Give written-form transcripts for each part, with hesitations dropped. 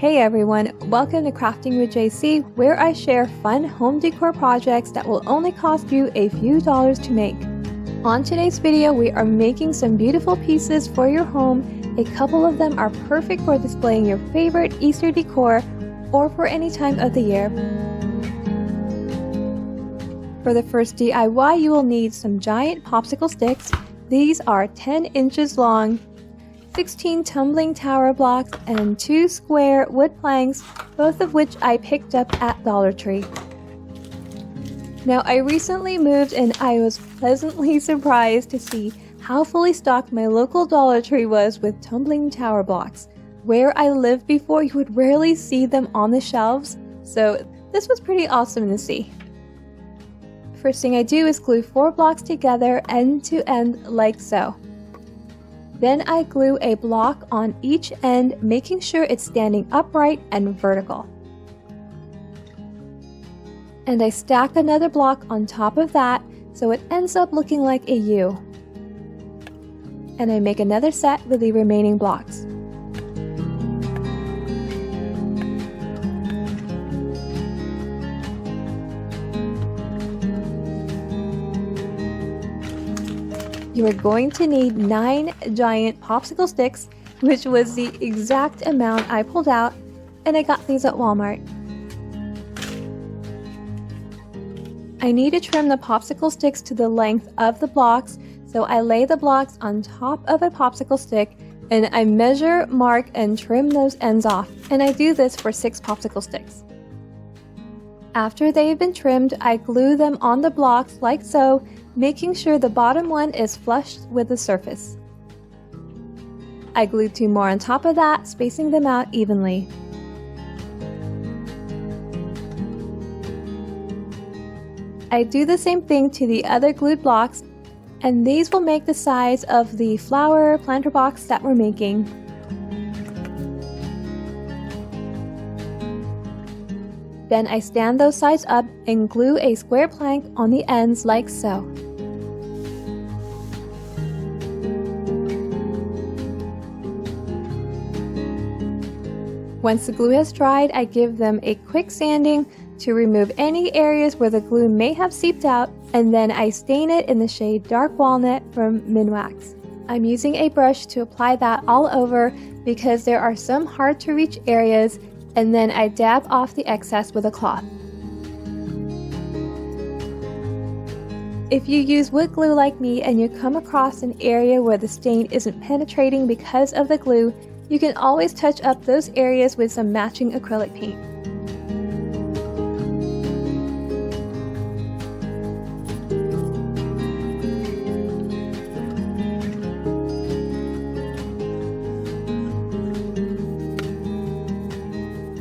Hey everyone, welcome to Crafting with JC, where I share fun home decor projects that will only cost you a few dollars to make. On today's video, we are making some beautiful pieces for your home. A couple of them are perfect for displaying your favorite Easter decor or for any time of the year. For the first DIY, you will need some giant popsicle sticks. These are 10 inches long, 16 tumbling tower blocks, and 2 square wood planks, both of which I picked up at Dollar Tree. Now, I recently moved and I was pleasantly surprised to see how fully stocked my local Dollar Tree was with tumbling tower blocks. Where I lived before, you would rarely see them on the shelves, so this was pretty awesome to see. First thing I do is glue 4 blocks together end to end like so. Then I glue a block on each end, making sure it's standing upright and vertical. And I stack another block on top of that so it ends up looking like a U. And I make another set with the remaining blocks. You are going to need 9 giant popsicle sticks, which was the exact amount I pulled out, and I got these at Walmart. I need to trim the popsicle sticks to the length of the blocks, so I lay the blocks on top of a popsicle stick, and I measure, mark, and trim those ends off, and I do this for 6 popsicle sticks. After they've been trimmed, I glue them on the blocks like so, making sure the bottom one is flush with the surface. I glue 2 more on top of that, spacing them out evenly. I do the same thing to the other glued blocks, and these will make the size of the flower planter box that we're making. Then I stand those sides up and glue a square plank on the ends like so. Once the glue has dried, I give them a quick sanding to remove any areas where the glue may have seeped out, and then I stain it in the shade Dark Walnut from Minwax. I'm using a brush to apply that all over because there are some hard to reach areas, and then I dab off the excess with a cloth. If you use wood glue like me and you come across an area where the stain isn't penetrating because of the glue, you can always touch up those areas with some matching acrylic paint.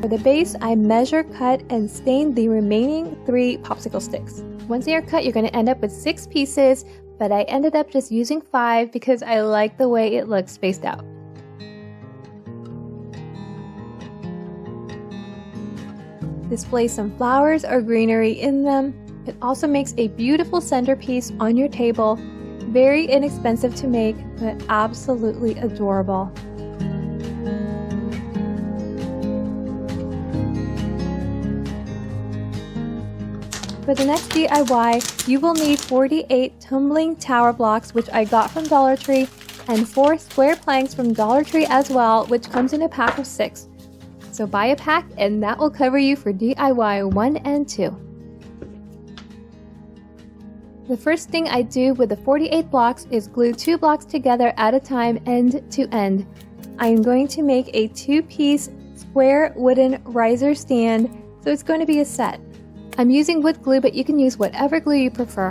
For the base, I measure, cut, and stain the remaining 3 popsicle sticks. Once they are cut, you're going to end up with 6 pieces, but I ended up just using 5 because I like the way it looks spaced out. Display some flowers or greenery in them. It also makes a beautiful centerpiece on your table. Very inexpensive to make, but absolutely adorable. For the next DIY, you will need 48 tumbling tower blocks, which I got from Dollar Tree, and 4 square planks from Dollar Tree as well, which comes in a pack of 6. So buy a pack and that will cover you for DIY 1 and 2. The first thing I do with the 48 blocks is glue 2 blocks together at a time, end to end. I am going to make a 2-piece square wooden riser stand, so it's going to be a set. I'm using wood glue, but you can use whatever glue you prefer.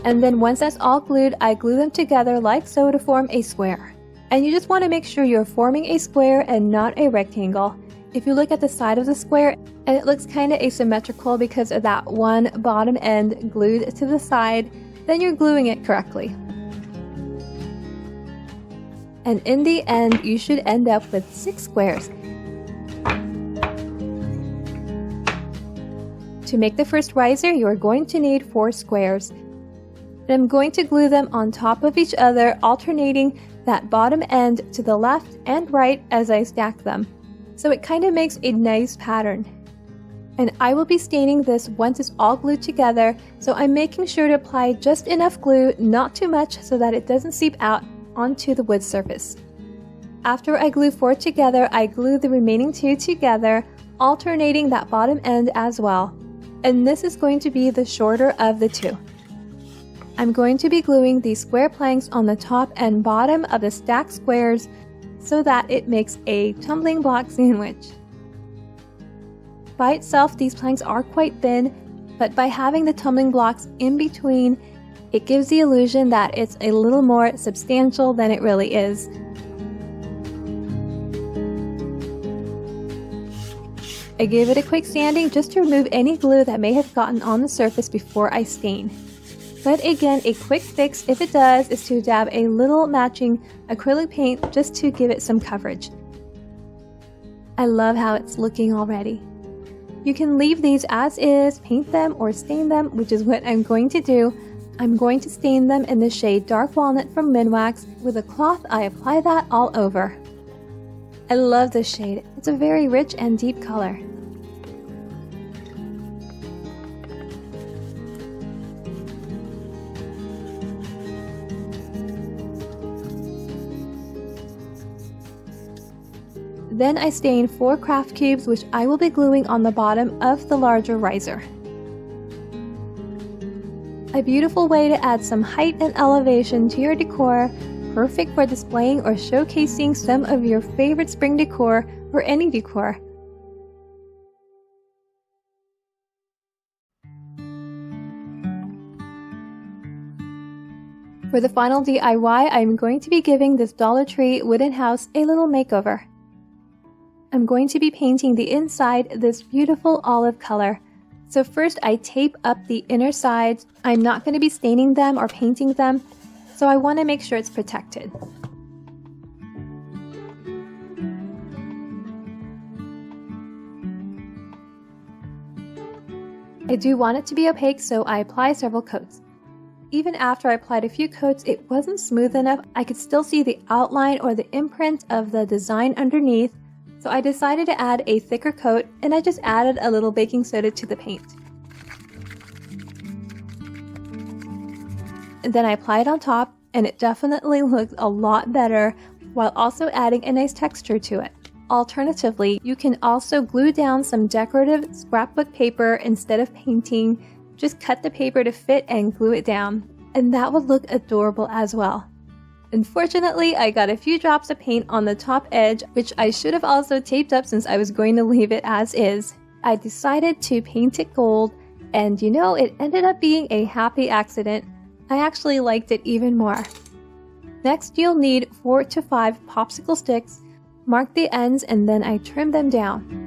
And then once that's all glued, I glue them together like so to form a square. And you just want to make sure you're forming a square and not a rectangle. If you look at the side of the square and it looks kind of asymmetrical because of that one bottom end glued to the side, then you're gluing it correctly. And in the end, you should end up with 6 squares. To make the first riser, you are going to need 4 squares. And I'm going to glue them on top of each other, alternating that bottom end to the left and right as I stack them, so it kind of makes a nice pattern. And I will be staining this once it's all glued together, so I'm making sure to apply just enough glue, not too much, so that it doesn't seep out onto the wood surface. After I glue 4 together, I glue the remaining 2 together, alternating that bottom end as well. And this is going to be the shorter of the 2. I'm going to be gluing these square planks on the top and bottom of the stacked squares so that it makes a tumbling block sandwich. By itself, these planks are quite thin, but by having the tumbling blocks in between, it gives the illusion that it's a little more substantial than it really is. I gave it a quick sanding just to remove any glue that may have gotten on the surface before I stain. But again, a quick fix if it does is to dab a little matching acrylic paint just to give it some coverage. I love how it's looking already. You can leave these as is, paint them or stain them, which is what I'm going to do. I'm going to stain them in the shade Dark Walnut from Minwax. With a cloth, I apply that all over. I love this shade. It's a very rich and deep color. Then I stain 4 craft cubes, which I will be gluing on the bottom of the larger riser. A beautiful way to add some height and elevation to your decor, perfect for displaying or showcasing some of your favorite spring decor or any decor. For the final DIY, I'm going to be giving this Dollar Tree wooden house a little makeover. I'm going to be painting the inside this beautiful olive color. So first I tape up the inner sides. I'm not going to be staining them or painting them, so I want to make sure it's protected. I do want it to be opaque, so I apply several coats. Even after I applied a few coats, it wasn't smooth enough. I could still see the outline or the imprint of the design underneath. So I decided to add a thicker coat, and I just added a little baking soda to the paint. And then I apply it on top, and it definitely looks a lot better while also adding a nice texture to it. Alternatively, you can also glue down some decorative scrapbook paper instead of painting. Just cut the paper to fit and glue it down, and that would look adorable as well. Unfortunately, I got a few drops of paint on the top edge, which I should have also taped up since I was going to leave it as is. I decided to paint it gold, and you know, it ended up being a happy accident. I actually liked it even more. Next, you'll need 4 to 5 popsicle sticks. Mark the ends, and then I trim them down.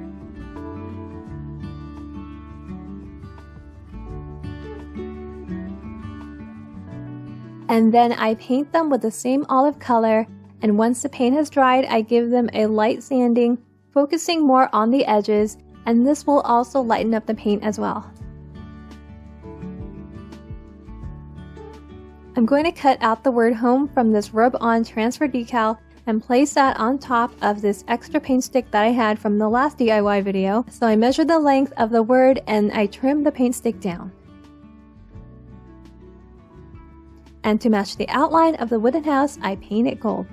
And then I paint them with the same olive color, and once the paint has dried, I give them a light sanding, focusing more on the edges, and this will also lighten up the paint as well. I'm going to cut out the word home from this rub-on transfer decal and place that on top of this extra paint stick that I had from the last DIY video. So I measured the length of the word and I trimmed the paint stick down. And to match the outline of the wooden house, I paint it gold.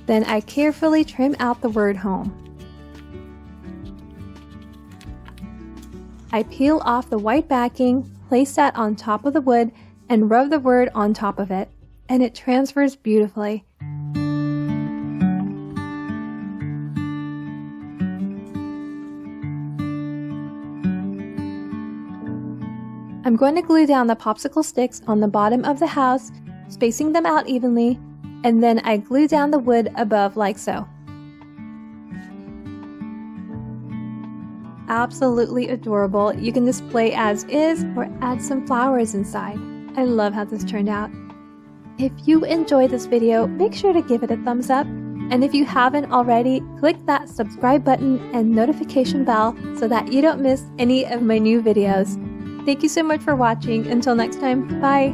Then I carefully trim out the word home. I peel off the white backing, place that on top of the wood, and rub the word on top of it, and it transfers beautifully. I'm going to glue down the popsicle sticks on the bottom of the house, spacing them out evenly, and then I glue down the wood above like so. Absolutely adorable. You can display as is or add some flowers inside. I love how this turned out. If you enjoyed this video, make sure to give it a thumbs up. And if you haven't already, click that subscribe button and notification bell so that you don't miss any of my new videos. Thank you so much for watching. Until next time, bye!